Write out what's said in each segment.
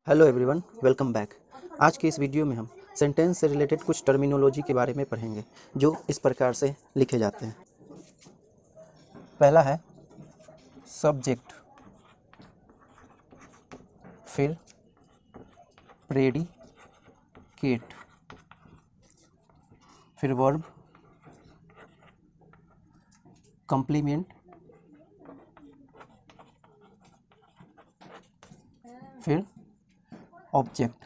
Hello everyone, welcome back. आज के इस वीडियो में हम सेंटेंस से रिलेटेड कुछ टर्मिनोलॉजी के बारे में पढ़ेंगे जो इस प्रकार से लिखे जाते हैं। पहला है सब्जेक्ट, फिर प्रेडिकेट, फिर वर्ब, कॉम्प्लीमेंट, फिर ऑब्जेक्ट।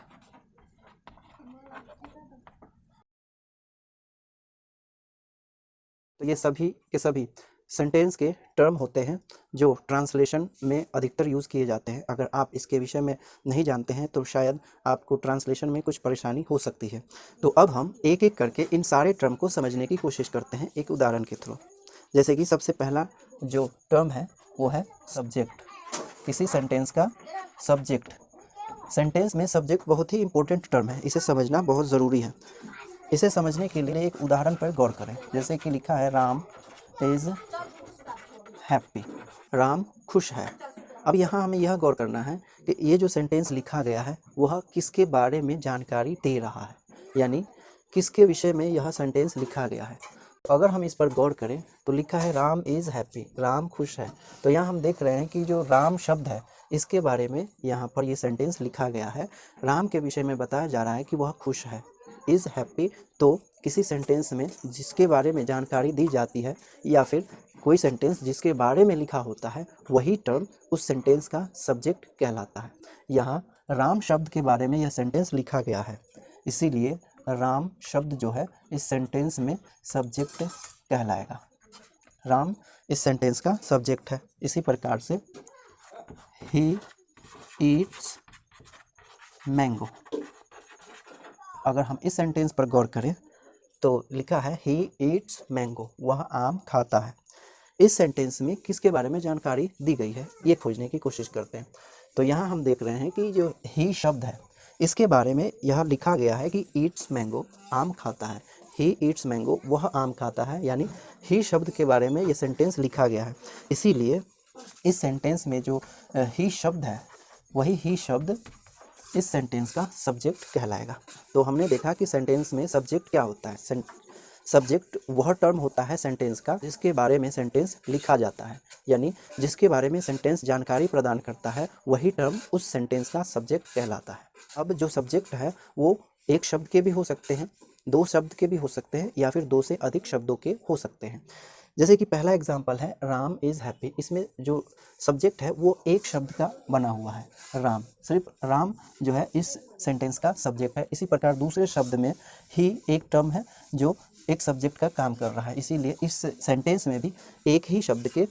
तो ये सभी के सभी सेंटेंस के टर्म होते हैं जो ट्रांसलेशन में अधिकतर यूज़ किए जाते हैं। अगर आप इसके विषय में नहीं जानते हैं तो शायद आपको ट्रांसलेशन में कुछ परेशानी हो सकती है। तो अब हम एक एक करके इन सारे टर्म को समझने की कोशिश करते हैं एक उदाहरण के थ्रू। जैसे कि सबसे पहला जो टर्म है वो है सब्जेक्ट। किसी सेंटेंस का सब्जेक्ट। सेंटेंस में सब्जेक्ट बहुत ही इंपॉर्टेंट टर्म है, इसे समझना बहुत ज़रूरी है। इसे समझने के लिए एक उदाहरण पर गौर करें। जैसे कि लिखा है राम इज़ हैप्पी, राम खुश है। अब यहाँ हमें यह गौर करना है कि ये जो सेंटेंस लिखा गया है वह किसके बारे में जानकारी दे रहा है, यानी किसके विषय में यह सेंटेंस लिखा गया है। अगर हम इस पर गौर करें तो लिखा है राम इज़ हैप्पी, राम खुश है। तो यहाँ हम देख रहे हैं कि जो राम शब्द है इसके बारे में यहाँ पर ये सेंटेंस लिखा गया है। राम के विषय में बताया जा रहा है कि वह खुश है, इज़ हैप्पी। तो किसी सेंटेंस में जिसके बारे में जानकारी दी जाती है या फिर कोई सेंटेंस जिसके बारे में लिखा होता है वही टर्म उस सेंटेंस का सब्जेक्ट कहलाता है। यहाँ राम शब्द के बारे में यह सेंटेंस लिखा गया है, इसीलिए राम शब्द जो है इस सेंटेंस में सब्जेक्ट कहलाएगा। राम इस सेंटेंस का सब्जेक्ट है। इसी प्रकार से ही ईट्स मैंगो। अगर हम इस सेंटेंस पर गौर करें तो लिखा है ही ईट्स मैंगो, वह आम खाता है। इस सेंटेंस में किसके बारे में जानकारी दी गई है ये खोजने की कोशिश करते हैं। तो यहाँ हम देख रहे हैं कि जो ही शब्द है इसके बारे में यह लिखा गया है कि ईट्स मैंगो, आम खाता है। ही ईट्स मैंगो, वह आम खाता है, यानी ही शब्द के बारे में ये सेंटेंस लिखा गया है। इसीलिए इस सेंटेंस में जो ही शब्द है वही ही शब्द इस सेंटेंस का सब्जेक्ट कहलाएगा। तो हमने देखा कि सेंटेंस में सब्जेक्ट क्या होता है। सब्जेक्ट वह टर्म होता है सेंटेंस का जिसके बारे में सेंटेंस लिखा जाता है, यानी जिसके बारे में सेंटेंस जानकारी प्रदान करता है वही टर्म उस सेंटेंस का सब्जेक्ट कहलाता है। अब जो सब्जेक्ट है वो एक शब्द के भी हो सकते हैं, दो शब्द के भी हो सकते हैं या फिर दो से अधिक शब्दों के हो सकते हैं। जैसे कि पहला एग्जाम्पल है राम इज़ हैप्पी। इसमें जो सब्जेक्ट है वो एक शब्द का बना हुआ है, राम, सिर्फ राम जो है इस सेंटेंस का सब्जेक्ट है। इसी प्रकार दूसरे शब्द में ही एक टर्म है जो एक सब्जेक्ट का काम कर रहा है, इसीलिए इस सेंटेंस में भी एक ही शब्द के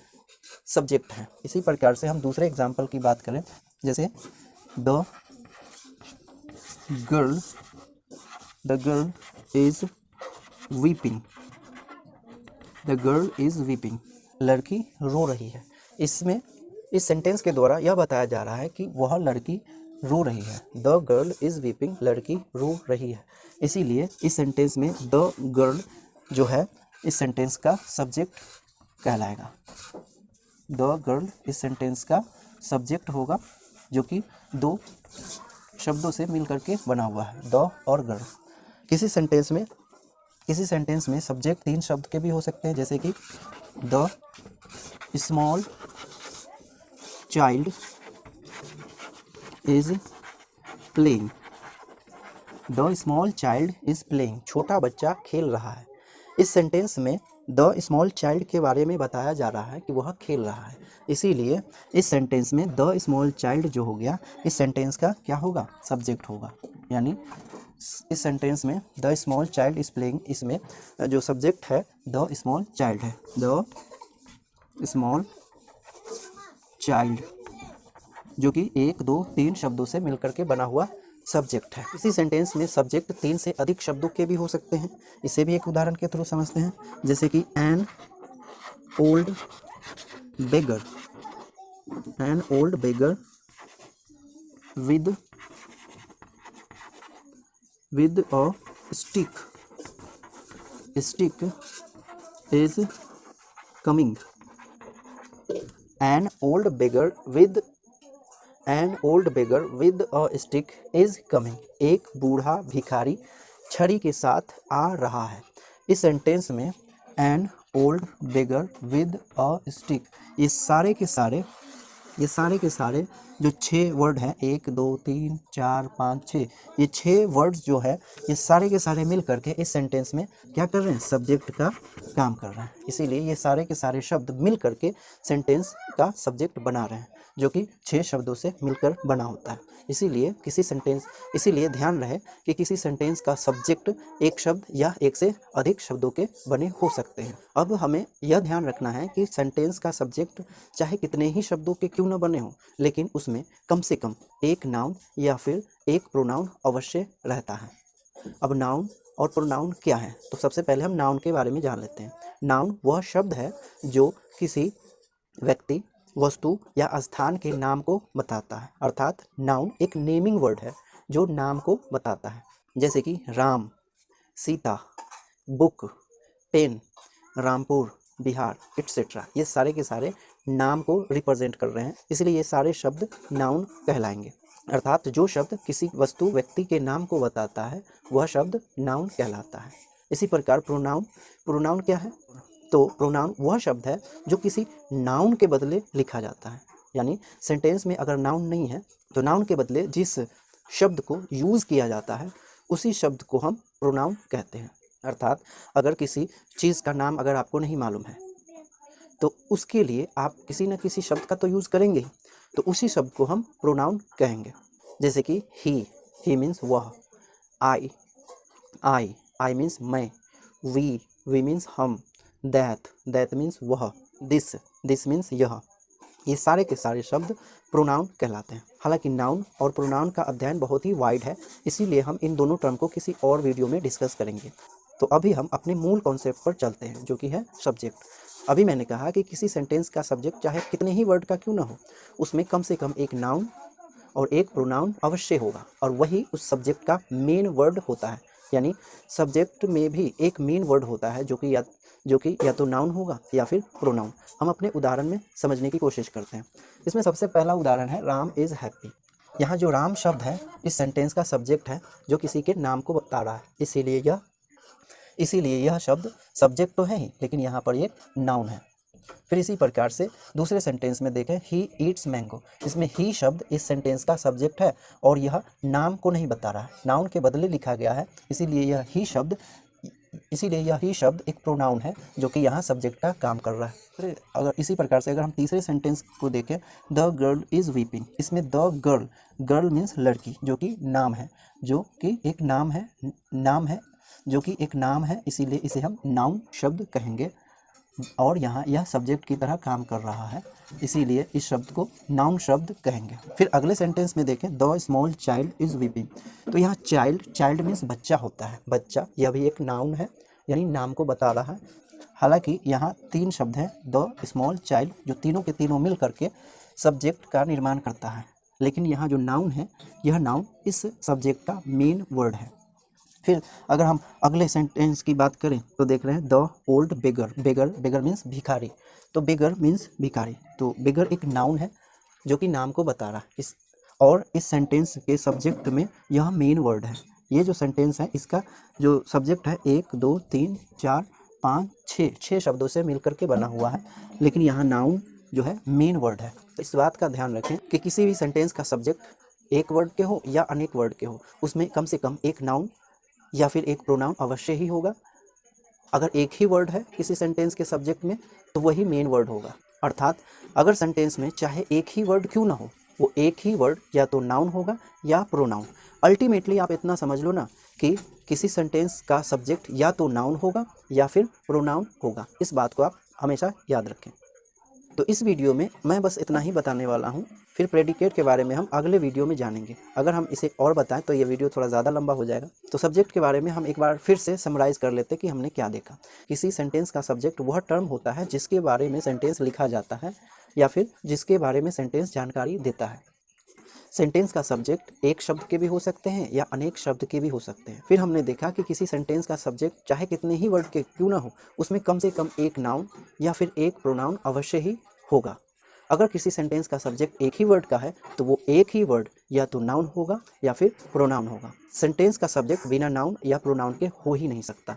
सब्जेक्ट हैं। इसी प्रकार से हम दूसरे एग्जाम्पल की बात करें, जैसे the girl is weeping, the girl is weeping, लड़की रो रही है। इसमें इस सेंटेंस के द्वारा यह बताया जा रहा है कि वह लड़की रो रही है। द गर्ल इज़ वीपिंग, लड़की रो रही है। इसीलिए इस सेंटेंस में द गर्ल जो है इस सेंटेंस का सब्जेक्ट कहलाएगा। द गर्ल इस सेंटेंस का सब्जेक्ट होगा जो कि दो शब्दों से मिल करके बना हुआ है, द और गर्ल। किसी सेंटेंस में सब्जेक्ट तीन शब्द के भी हो सकते हैं, जैसे कि the small child is playing, the small child is playing, छोटा बच्चा खेल रहा है। इस सेंटेंस में द स्मॉल चाइल्ड के बारे में बताया जा रहा है कि वह खेल रहा है, इसीलिए इस सेंटेंस में द स्मॉल चाइल्ड जो हो गया इस सेंटेंस का क्या होगा, सब्जेक्ट होगा। यानी इस सेंटेंस में the small child is playing, इसमें जो सब्जेक्ट है द स्मॉल चाइल्ड है, द स्मॉल चाइल्ड, जो कि एक दो तीन शब्दों से मिलकर के बना हुआ सब्जेक्ट है। इसी सेंटेंस में सब्जेक्ट तीन से अधिक शब्दों के भी हो सकते हैं। इसे भी एक उदाहरण के थ्रू समझते हैं, जैसे कि an old beggar, an old beggar with a stick, stick is coming, an old beggar with an old beggar with a stick is coming. एक बूढ़ा भिखारी छड़ी के साथ आ रहा है। इस सेंटेंस में an old beggar with a stick, ये सारे के सारे जो 6 वर्ड हैं, 1 2 3 4 5 6, ये 6 वर्ड्स जो है ये सारे के सारे मिल करके इस सेंटेंस में क्या कर रहे हैं, सब्जेक्ट का काम कर रहे हैं। इसीलिए ये सारे के सारे शब्द मिल करके सेंटेंस का सब्जेक्ट बना रहे हैं, जो कि 6 शब्दों से मिलकर बना होता है। इसीलिए ध्यान रहे कि किसी सेंटेंस का सब्जेक्ट एक शब्द या एक से अधिक शब्दों के बने हो सकते हैं। अब हमें यह ध्यान रखना है कि सेंटेंस का सब्जेक्ट चाहे कितने ही शब्दों के क्यों न बने हों, लेकिन उसमें कम से कम एक नाउन या फिर एक प्रोनाउन अवश्य रहता है। अब नाउन और प्रोनाउन क्या है, तो सबसे पहले हम नाउन के बारे में जान लेते हैं। नाउन वह शब्द है जो किसी व्यक्ति, वस्तु या स्थान के नाम को बताता है। अर्थात नाउन एक नेमिंग वर्ड है जो नाम को बताता है, जैसे कि Ram, Sita, book, pen, Rampur, Bihar etcetera. ये सारे के सारे नाम को रिप्रेजेंट कर रहे हैं, इसलिए ये सारे शब्द नाउन कहलाएंगे। अर्थात जो शब्द किसी वस्तु, व्यक्ति के नाम को बताता है वह शब्द नाउन कहलाता है। इसी प्रकार प्रोनाउन क्या है, तो प्रोनाउन वह शब्द है जो किसी नाउन के बदले लिखा जाता है। यानी सेंटेंस में अगर नाउन नहीं है तो नाउन के बदले जिस शब्द को यूज़ किया जाता है उसी शब्द को हम प्रोनाउन कहते हैं। अर्थात अगर किसी चीज़ का नाम अगर आपको नहीं मालूम है तो उसके लिए आप किसी न किसी शब्द का तो यूज़ करेंगे ही, तो उसी शब्द को हम प्रोनाउन कहेंगे। जैसे कि ही मीन्स वह, आई मीन्स मैं, वी मीन्स हम, दैट मीन्स वह, दिस मीन्स यह। ये सारे के सारे शब्द प्रोनाउन कहलाते हैं। हालांकि नाउन और प्रोनाउन का अध्ययन बहुत ही वाइड है, इसीलिए हम इन दोनों टर्म को किसी और वीडियो में डिस्कस करेंगे। तो अभी हम अपने मूल कॉन्सेप्ट पर चलते हैं, जो कि है सब्जेक्ट। अभी मैंने कहा कि किसी सेंटेंस का सब्जेक्ट चाहे कितने ही वर्ड का क्यों ना हो, उसमें कम से कम एक नाउन और एक प्रोनाउन अवश्य होगा, और वही उस सब्जेक्ट का मेन वर्ड होता है। यानी सब्जेक्ट में भी एक मेन वर्ड होता है जो कि या तो नाउन होगा या फिर प्रोनाउन। हम अपने उदाहरण में समझने की कोशिश करते हैं। इसमें सबसे पहला उदाहरण है राम इज़ हैप्पी। यहाँ जो राम शब्द है इस सेंटेंस का सब्जेक्ट है जो किसी के नाम को बता रहा है, इसीलिए यह शब्द सब्जेक्ट तो है ही, लेकिन यहाँ पर ये नाउन है। फिर इसी प्रकार से दूसरे सेंटेंस में देखें, ही ईट्स मैंगो। इसमें ही शब्द इस सेंटेंस का सब्जेक्ट है और यह नाम को नहीं बता रहा है, नाउन के बदले लिखा गया है, इसीलिए यह ही शब्द एक प्रोनाउन है जो कि यहाँ सब्जेक्ट का काम कर रहा है। फिर अगर इसी प्रकार से अगर हम तीसरे सेंटेंस को देखें, द गर्ल इज़ वीपिंग। इसमें द गर्ल मीन्स लड़की, जो कि एक नाम है, इसीलिए इसे हम नाउन शब्द कहेंगे, और यहाँ यह सब्जेक्ट की तरह काम कर रहा है, इसीलिए इस शब्द को नाउन शब्द कहेंगे। फिर अगले सेंटेंस में देखें, the small child is weeping. तो यहाँ चाइल्ड मीन्स बच्चा होता है, बच्चा, यह भी एक नाउन है, यानी नाम को बता रहा है। हालांकि यहाँ 3 शब्द हैं, द स्मॉल चाइल्ड, जो तीनों के तीनों मिल करके सब्जेक्ट का निर्माण करता है, लेकिन यहाँ जो नाउन है यह नाउन इस सब्जेक्ट का मेन वर्ड है। फिर अगर हम अगले सेंटेंस की बात करें तो देख रहे हैं, द ओल्ड बेगर मीन्स भिखारी। तो बेगर मीन्स भिखारी, तो बेगर एक नाउन है जो कि नाम को बता रहा है, इस सेंटेंस के सब्जेक्ट में यह मेन वर्ड है। ये जो सेंटेंस है इसका जो सब्जेक्ट है 1 2 3 4 5 6 शब्दों से मिलकर के बना हुआ है, लेकिन यहाँ नाउन जो है मेन वर्ड है। तो इस बात का ध्यान रखें कि किसी भी सेंटेंस का सब्जेक्ट एक वर्ड के हो या अनेक वर्ड के हो, उसमें कम से कम एक नाउन या फिर एक प्रोनाउन अवश्य ही होगा। अगर एक ही वर्ड है किसी सेंटेंस के सब्जेक्ट में तो वही मेन वर्ड होगा। अर्थात अगर सेंटेंस में चाहे एक ही वर्ड क्यों ना हो, वो एक ही वर्ड या तो नाउन होगा या प्रोनाउन। अल्टीमेटली आप इतना समझ लो ना कि किसी सेंटेंस का सब्जेक्ट या तो नाउन होगा या फिर प्रोनाउन होगा। इस बात को आप हमेशा याद रखें। तो इस वीडियो में मैं बस इतना ही बताने वाला हूँ, फिर प्रेडिकेट के बारे में हम अगले वीडियो में जानेंगे। अगर हम इसे और बताएं तो ये वीडियो थोड़ा ज़्यादा लंबा हो जाएगा। तो सब्जेक्ट के बारे में हम एक बार फिर से समराइज़ कर लेते कि हमने क्या देखा। किसी सेंटेंस का सब्जेक्ट वह टर्म होता है जिसके बारे में सेंटेंस लिखा जाता है या फिर जिसके बारे में सेंटेंस जानकारी देता है। सेंटेंस का सब्जेक्ट एक शब्द के भी हो सकते हैं या अनेक शब्द के भी हो सकते हैं। फिर हमने देखा कि किसी सेंटेंस का सब्जेक्ट चाहे कितने ही वर्ड के क्यों ना हो, उसमें कम से कम एक नाउन या फिर एक प्रोनाउन अवश्य ही होगा। अगर किसी सेंटेंस का सब्जेक्ट एक ही वर्ड का है तो वो एक ही वर्ड या तो नाउन होगा या फिर प्रोनाउन होगा। सेंटेंस का सब्जेक्ट बिना नाउन या प्रोनाउन के हो ही नहीं सकता।